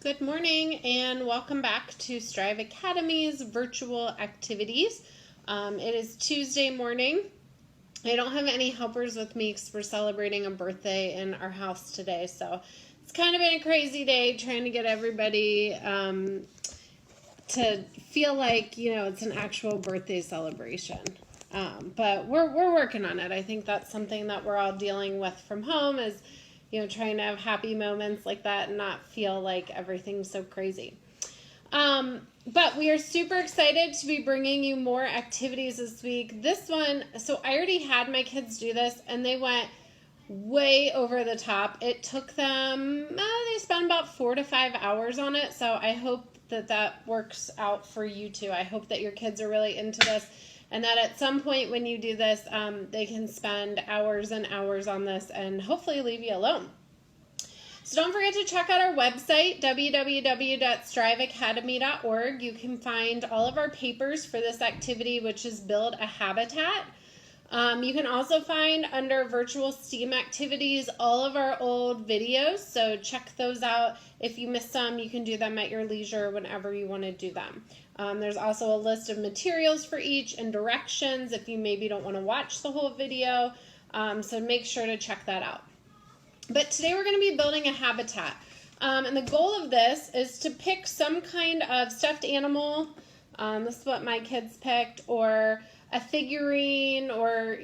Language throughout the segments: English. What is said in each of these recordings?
Good morning and welcome back to Strive Academy's virtual activities. It is Tuesday morning. I don't have any helpers with me because we're celebrating a birthday in our house today. So it's kind of been a crazy day trying to get everybody to feel like, it's an actual birthday celebration. But we're working on it. I think that's something that we're all dealing with from home is trying to have happy moments like that and not feel like everything's so crazy. But we are super excited to be bringing you more activities this week. This one, so I already had my kids do this and they went way over the top. It took them, they spent about 4 to 5 hours on it. So I hope that works out for you too. I hope that your kids are really into this. And that at some point when you do this, they can spend hours and hours on this and hopefully leave you alone. So don't forget to check out our website, www.striveacademy.org. You can find all of our papers for this activity, which is Build a Habitat. You can also find under virtual STEAM activities all of our old videos, so check those out. If you missed some, you can do them at your leisure whenever you want to do them. There's also a list of materials for each and directions if you maybe don't want to watch the whole video, so make sure to check that out. But today we're going to be building a habitat, and the goal of this is to pick some kind of stuffed animal, this is what my kids picked, or a figurine, or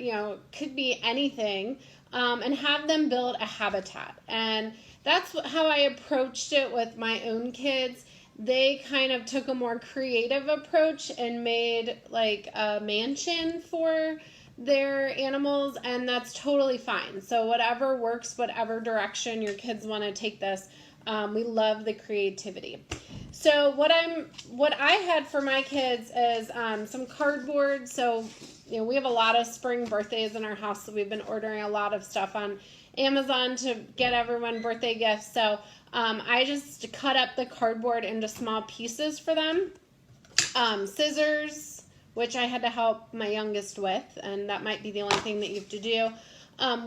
could be anything, and have them build a habitat. And that's how I approached it with my own kids. They kind of took a more creative approach and made like a mansion for their animals, and that's totally fine. So whatever works, whatever direction your kids want to take this, we love the creativity. So what I had for my kids is some cardboard. So we have a lot of spring birthdays in our house, so we've been ordering a lot of stuff on Amazon to get everyone birthday gifts. So I just cut up the cardboard into small pieces for them. Scissors, which I had to help my youngest with, and that might be the only thing that you have to do.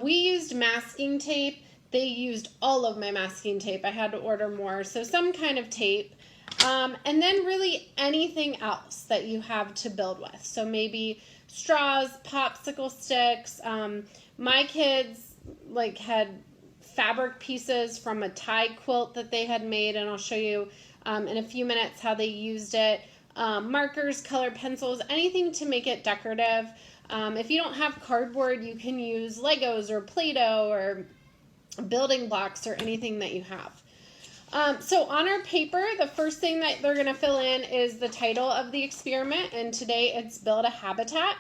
We used masking tape. They used all of my masking tape. I had to order more, so some kind of tape. And then really anything else that you have to build with. So maybe straws, popsicle sticks. My kids had fabric pieces from a tie quilt that they had made, and I'll show you in a few minutes how they used it. Markers, colored pencils, anything to make it decorative. If you don't have cardboard, you can use Legos or Play-Doh or building blocks or anything that you have. So on our paper, the first thing that they're going to fill in is the title of the experiment, and today it's Build a Habitat.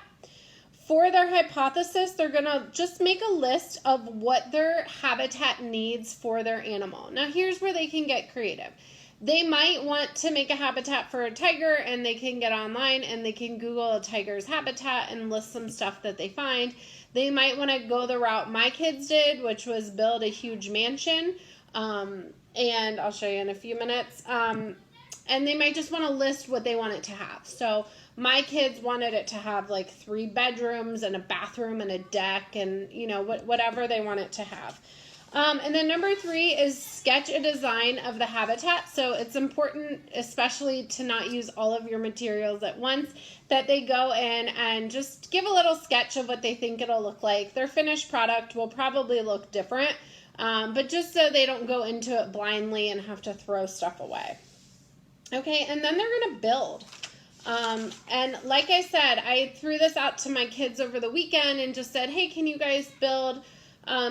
For their hypothesis, they're going to just make a list of what their habitat needs for their animal. Now here's where they can get creative. They might want to make a habitat for a tiger, and they can get online and they can Google a tiger's habitat and list some stuff that they find. They might want to go the route my kids did, which was build a huge mansion. And I'll show you in a few minutes. And they might just want to list what they want it to have. So my kids wanted it to have 3 bedrooms and a bathroom and a deck and, whatever they want it to have. And then number 3 is sketch a design of the habitat. So it's important, especially to not use all of your materials at once, that they go in and just give a little sketch of what they think it'll look like. Their finished product will probably look different. But just so they don't go into it blindly and have to throw stuff away. Okay, and then they're going to build. And like I said, I threw this out to my kids over the weekend and just said, hey, can you guys build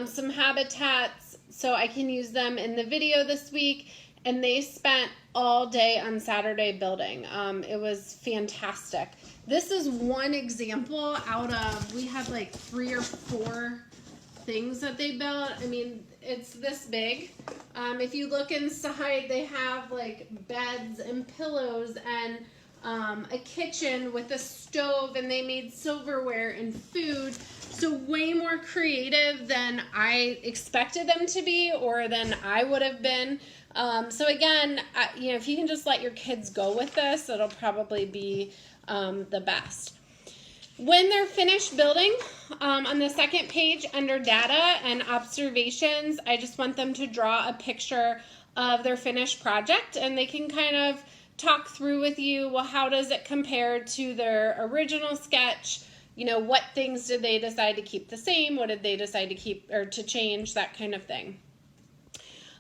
some habitats so I can use them in the video this week? And they spent all day on Saturday building. It was fantastic. This is one example out of, we had 3 or 4 things that they built. I mean, it's this big. If you look inside, they have beds and pillows and a kitchen with a stove, and they made silverware and food. So way more creative than I expected them to be, or than I would have been. So again, if you can just let your kids go with this, it'll probably be the best. When they're finished building, on the second page under data and observations, I just want them to draw a picture of their finished project, and they can kind of talk through with you, well, how does it compare to their original sketch? You know, what things did they decide to keep the same? What did they decide to keep or to change? That kind of thing.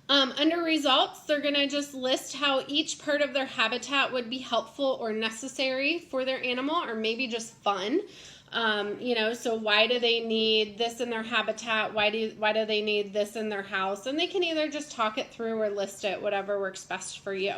Under results, they're going to just list how each part of their habitat would be helpful or necessary for their animal, or maybe just fun. You know, so why do they need this in their habitat? Why do they need this in their house? And they can either just talk it through or list it, whatever works best for you.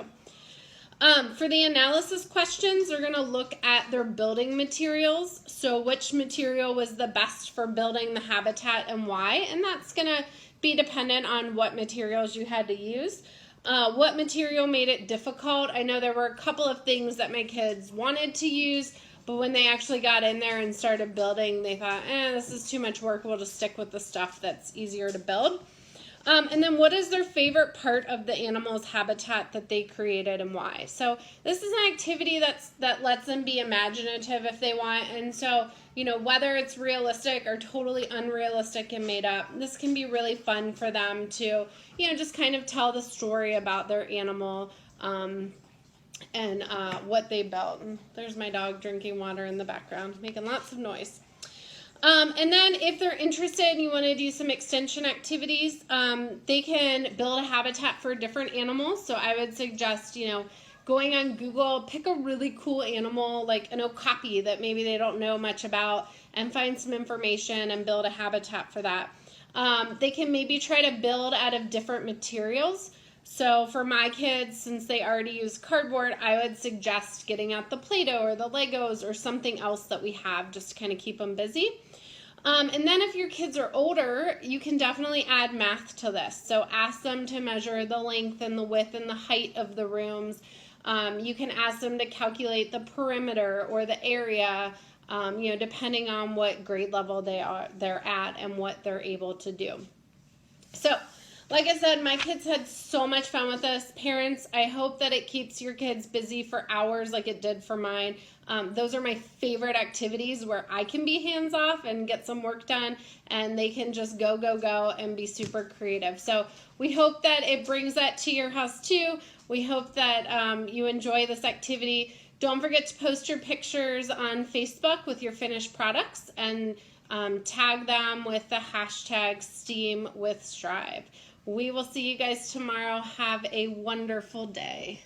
For the analysis questions, they're going to look at their building materials. So which material was the best for building the habitat and why? And that's going to be dependent on what materials you had to use. What material made it difficult? I know there were a couple of things that my kids wanted to use, but when they actually got in there and started building, they thought, this is too much work. We'll just stick with the stuff that's easier to build. And then what is their favorite part of the animal's habitat that they created and why? So this is an activity that lets them be imaginative if they want. And so, you know, whether it's realistic or totally unrealistic and made up, this can be really fun for them to, you know, just kind of tell the story about their animal and what they built. And there's my dog drinking water in the background, making lots of noise. And then if they're interested and you want to do some extension activities, they can build a habitat for different animals. So I would suggest, you know, going on Google, pick a really cool animal like an okapi that maybe they don't know much about, and find some information and build a habitat for that. They can maybe try to build out of different materials. So for my kids, since they already use cardboard, I would suggest getting out the Play-Doh or the Legos or something else that we have just to kind of keep them busy. And then if your kids are older, you can definitely add math to this. So ask them to measure the length and the width and the height of the rooms. You can ask them to calculate the perimeter or the area, you know, depending on what grade level they're at and what they're able to do. So, like I said, my kids had so much fun with this. Parents, I hope that it keeps your kids busy for hours like it did for mine. Those are my favorite activities where I can be hands off and get some work done, and they can just go and be super creative. So we hope that it brings that to your house too. We hope that you enjoy this activity. Don't forget to post your pictures on Facebook with your finished products and tag them with the hashtag STEAMWithStrive. We will see you guys tomorrow. Have a wonderful day.